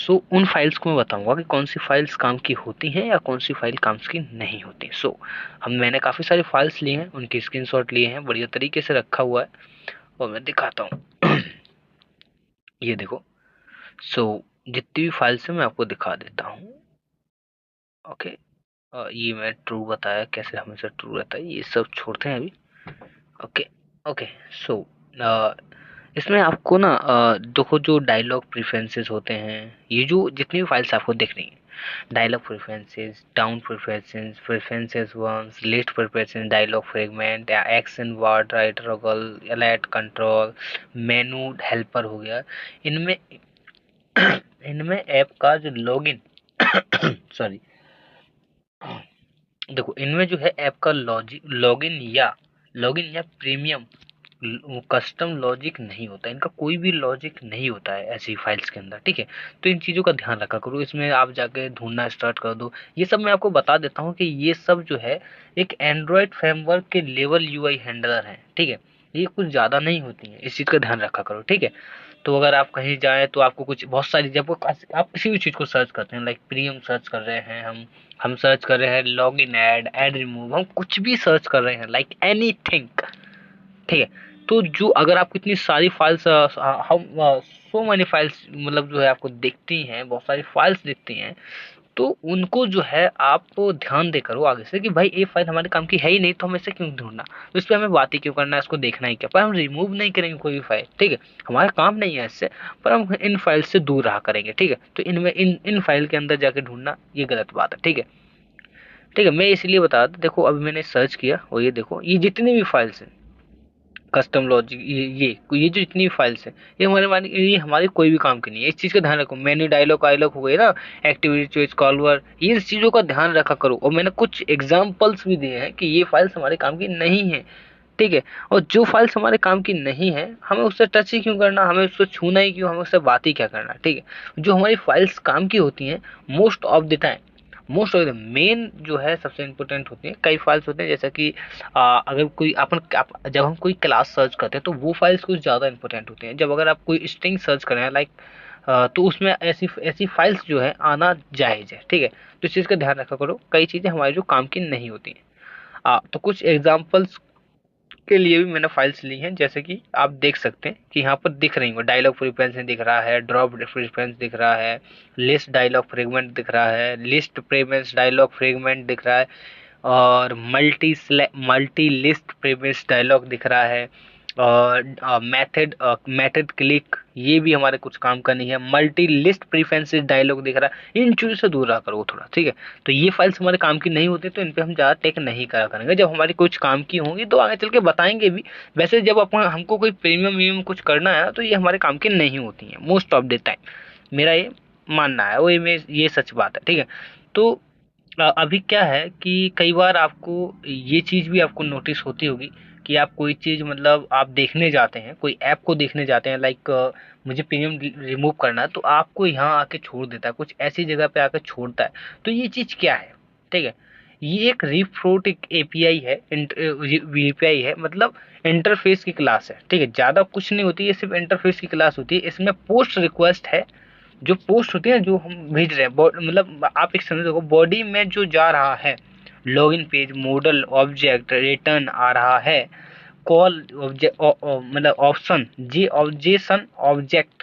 उन फाइल्स को मैं बताऊंगा कि कौन सी फाइल्स काम की होती हैं या कौन सी फाइल काम की नहीं होती। मैंने काफी सारी फाइल्स ली हैं, उनकी स्क्रीनशॉट लिए हैं, बढ़िया तरीके से रखा हुआ है और मैं दिखाता हूँ। ये देखो। सो जितनी भी फाइल्स है मैं आपको दिखा देता हूँ। ओके। ये मैं ट्रू बताया, कैसे हमेशा ट्रू रहता है, ये सब छोड़ते हैं अभी। ओके। ओके। सो इसमें आपको ना देखो, जो डायलॉग प्रेफरेंसेस होते हैं, ये जो जितनी भी फाइल्स आपको दिख रही हैं, dialog preferences, down preferences, preferences once, list preferences, dialog fragment या action word right toggle, alert control, menu helper हो गया। इनमें इनमें ऐप का जो लॉगिन सॉरी, देखो इनमें जो है ऐप का लॉगिन या प्रीमियम कस्टम लॉजिक नहीं होता, इनका कोई भी लॉजिक नहीं होता है ऐसी फाइल्स के अंदर, ठीक है। तो इन चीज़ों का ध्यान रखा करो, इसमें आप जाके ढूंढना स्टार्ट कर दो। ये सब मैं आपको बता देता हूँ कि ये सब जो है एक एंड्रॉयड फ्रेमवर्क के लेवल यूआई हैंडलर हैं, ठीक है। ये कुछ ज़्यादा नहीं होती हैं, इस चीज़ का ध्यान रखा करो, ठीक है। तो अगर आप कहीं जाएँ तो आपको कुछ बहुत सारी, जब आप किसी भी चीज़ को सर्च करते हैं, लाइक प्रीमियम सर्च कर रहे हैं, हम सर्च कर रहे हैं लॉग इन ऐड रिमूव, हम कुछ भी सर्च कर रहे हैं, लाइक एनीथिंग, ठीक है। तो जो अगर आपको इतनी सारी फाइल्स हम सो मैनी फाइल्स मतलब जो है आपको दिखती हैं, बहुत सारी फाइल्स दिखती हैं, तो उनको जो है आप ध्यान दे करो आगे से कि भाई ये फाइल हमारे काम की है ही नहीं, तो हम इसे क्यों ढूंढना, तो इस पे हमें बात ही क्यों करना है, इसको देखना ही क्या, पर हम रिमूव नहीं करेंगे कोई भी फाइल, ठीक है। हमारा काम नहीं है इससे, पर हम इन फाइल से दूर रहा करेंगे, ठीक है। तो इनमें इन फाइल के अंदर जाके ढूंढना ये गलत बात है, ठीक है। ठीक है, मैं इसलिए बता रहा था, देखो अभी मैंने सर्च किया और ये देखो, ये जितनी भी फाइल्स हैं कस्टम लॉजिक, ये जो इतनी फाइल्स हैं, ये हमारे कोई भी काम की नहीं है, इस चीज़ का ध्यान रखो। मेन्यू डायलॉग वायलॉग हो गए ना, एक्टिविटी चॉइस कॉल्वर, ये चीज़ों का ध्यान रखा करो। और मैंने कुछ एग्जांपल्स भी दिए हैं कि ये फाइल्स हमारे काम की नहीं है, ठीक है। और जो फाइल्स हमारे काम की नहीं है, हमें उससे टच ही क्यों करना, हमें उससे छूना ही क्यों, हमें उससे बात ही क्या करना, ठीक है। जो हमारी फाइल्स काम की होती हैं, most of the time, most of the main जो है सबसे इंपॉर्टेंट होती है, कई फाइल्स होते हैं जैसा कि अगर कोई जब हम कोई क्लास सर्च करते हैं तो वो फाइल्स कुछ ज़्यादा इंपॉर्टेंट होती हैं। जब अगर आप कोई स्ट्रिंग सर्च कर रहे हैं, लाइक तो उसमें ऐसी ऐसी फाइल्स जो है आना जायज़ है, ठीक है। तो इस चीज़ का ध्यान रखा करो, कई चीज़ें हमारी जो काम की नहीं होती हैं। तो कुछ एग्जांपल्स के लिए भी मैंने फाइल्स ली हैं, जैसे कि आप देख सकते हैं कि यहाँ पर दिख रही हो, डायलॉग फ्रीक्वेंसी दिख रहा है, ड्रॉप फ्रीक्वेंसी दिख रहा है, लिस्ट डायलॉग फ्रेगमेंट दिख रहा है, लिस्ट प्रेमेंस डायलॉग फ्रेगमेंट दिख रहा है, और मल्टी लिस्ट प्रेमिस डायलॉग दिख रहा है, और मेथड क्लिक, ये भी हमारे कुछ काम का नहीं है, मल्टी लिस्ट प्रेफरेंसेस डायलॉग दिख रहा है। इन चीज़ों से दूर रहा करो थोड़ा, ठीक है। तो ये फाइल्स हमारे काम की नहीं होती, तो इन पे हम ज़्यादा टेक नहीं करा करेंगे। जब हमारी कुछ काम की होंगी तो आगे चल के बताएंगे भी। वैसे जब अपन हमको कोई प्रीमियम वीमियम कुछ करना है तो ये हमारे काम की नहीं होती हैं मोस्ट ऑफ द टाइम, मेरा ये मानना है, वो ये सच बात है, ठीक है। तो अभी क्या है कि कई बार आपको ये चीज़ भी आपको नोटिस होती होगी कि आप कोई चीज़ मतलब आप देखने जाते हैं, कोई ऐप को देखने जाते हैं, लाइक मुझे प्रीमियम रिमूव करना है, तो आपको यहाँ आके छोड़ देता है, कुछ ऐसी जगह पे आके छोड़ता है। तो ये चीज़ क्या है, ठीक है। ये एक रिफ्रोट एपीआई है, वीपीआई है, मतलब इंटरफेस की क्लास है, ठीक है। ज़्यादा कुछ नहीं होती, ये सिर्फ इंटरफेस की क्लास होती है। इसमें पोस्ट रिक्वेस्ट है, जो पोस्ट होती है जो हम भेज रहे हैं, मतलब आप एक समझ देखो, बॉडी में जो जा रहा है, login page, model object return आ रहा है, कॉल ऑब्जेक्ट मतलब ऑप्शन जी ऑब्जेक्शन ऑब्जेक्ट,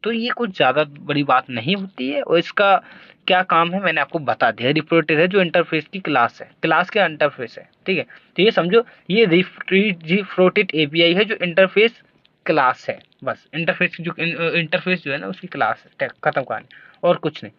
तो ये कुछ ज्यादा बड़ी बात नहीं होती है। और इसका क्या काम है मैंने आपको बता दिया, रिप्रोटेड है जो इंटरफेस की क्लास है, क्लास के इंटरफेस है, ठीक है। तो ये समझो, ये रिफ्रोटेड एपीआई है जो इंटरफेस क्लास है, बस इंटरफेस जो है ना उसकी क्लास है, खत्म कहानी, और कुछ नहीं।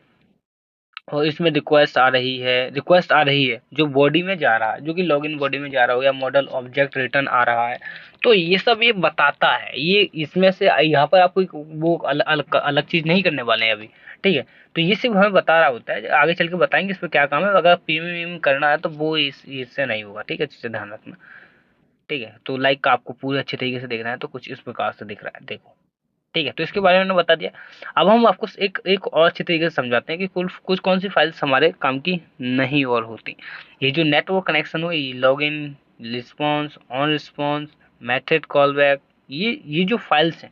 और इसमें रिक्वेस्ट आ रही है जो बॉडी में जा रहा है, जो कि लॉगिन बॉडी में जा रहा हो, या मॉडल ऑब्जेक्ट रिटर्न आ रहा है। तो ये सब ये बताता है, ये इसमें से यहाँ पर आप कोई वो अलग चीज नहीं करने वाले हैं अभी, ठीक है। तो ये सिर्फ हमें बता रहा होता है, आगे चल के बताएंगे इस पर क्या काम है। अगर प्रीमियम करना है तो वो इससे नहीं होगा, ठीक है, इससे ध्यान रखना, ठीक है। तो लाइक आपको पूरे अच्छे तरीके से देखना है तो कुछ इस प्रकार से दिख रहा है, देखो, ठीक है। तो इसके बारे में मैंने बता दिया। अब हम आपको एक और अच्छे तरीके से समझाते हैं कि कुछ कुछ कौन सी फाइल्स हमारे काम की नहीं और होती। ये जो नेटवर्क कनेक्शन हो, ये login, response, on response, method call back, ये जो फाइल्स हैं,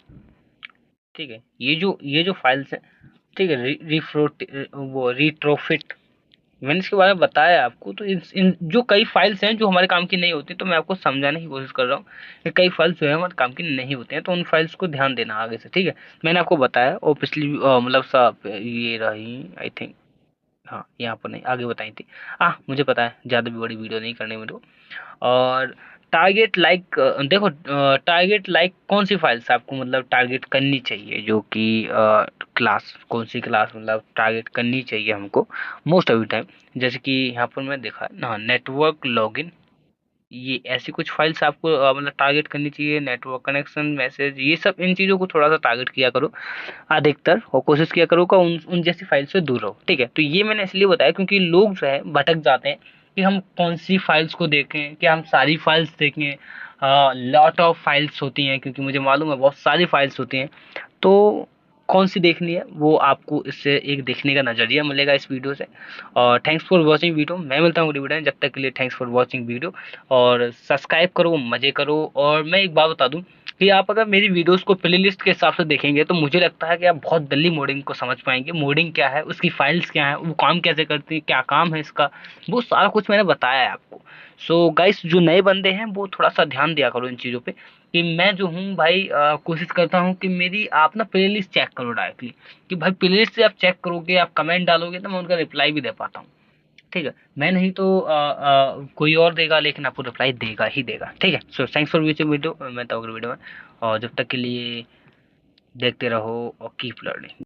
ठीक है, ये जो फाइल्स हैं, ठीक है, वो रिट्रोफिट, मैंने इसके बारे में बताया आपको। तो इन जो कई फाइल्स हैं जो हमारे काम की नहीं होती, तो मैं आपको समझाने की कोशिश कर रहा हूँ कि कई फाइल्स जो है हमारे काम की नहीं होते हैं, तो उन फाइल्स को ध्यान देना आगे से, ठीक है। मैंने आपको बताया, और पिछली मतलब सब ये रही आई थिंक, हाँ यहाँ पर नहीं, आगे बताई थी। मुझे पता है ज़्यादा भी बड़ी वीडियो नहीं करनी मेरे को। और टारगेट लाइक, देखो टारगेट लाइक कौन सी फाइल्स आपको मतलब टारगेट करनी चाहिए, जो कि क्लास, कौन सी क्लास मतलब टारगेट करनी चाहिए हमको मोस्ट ऑफ द टाइम। जैसे कि यहाँ पर मैं देखा ना, नेटवर्क लॉगिन, ये ऐसी कुछ फाइल्स आपको मतलब टारगेट करनी चाहिए। नेटवर्क कनेक्शन, मैसेज, ये सब इन चीज़ों को थोड़ा सा टारगेट किया करो अधिकतर, और कोशिश किया करो कि उन उन जैसी फाइल से दूर रहो, ठीक है। तो ये मैंने इसलिए बताया क्योंकि लोग जो है भटक जाते हैं कि हम कौन सी फाइल्स को देखें, कि हम सारी फाइल्स देखें। लॉट ऑफ फाइल्स होती हैं, क्योंकि मुझे मालूम है बहुत सारी फाइल्स होती हैं। तो कौन सी देखनी है वो आपको इससे एक देखने का नजरिया मिलेगा इस वीडियो से। और थैंक्स फॉर वॉचिंग वीडियो, मैं मिलता हूँ अगली वीडियो में, जब तक के लिए थैंक्स फॉर वॉचिंग वीडियो। और सब्सक्राइब करो, मजे करो। और मैं एक बात बता दूं कि आप अगर मेरी वीडियोस को प्लेलिस्ट के हिसाब से देखेंगे, तो मुझे लगता है कि आप बहुत जल्दी मोडिंग को समझ पाएंगे। मोडिंग क्या है, उसकी फाइल्स क्या है, वो काम कैसे करती है, क्या काम है इसका, वो सारा कुछ मैंने बताया है आपको। सो गाइस, जो नए बंदे हैं वो थोड़ा सा ध्यान दिया करो इन चीज़ों पे, कि मैं जो हूँ भाई कोशिश करता हूँ कि मेरी आप ना प्लेलिस्ट चेक करो डायरेक्टली, कि भाई प्लेलिस्ट से आप चेक करोगे, आप कमेंट डालोगे, तो मैं उनका रिप्लाई भी दे पाता हूँ, ठीक है। मैं नहीं तो कोई और देगा, लेकिन आपको रिप्लाई देगा ही देगा, ठीक है। So thanks for watching video, मैं तो अगली वीडियो में। और जब तक के लिए देखते रहो और कीप लर्निंग।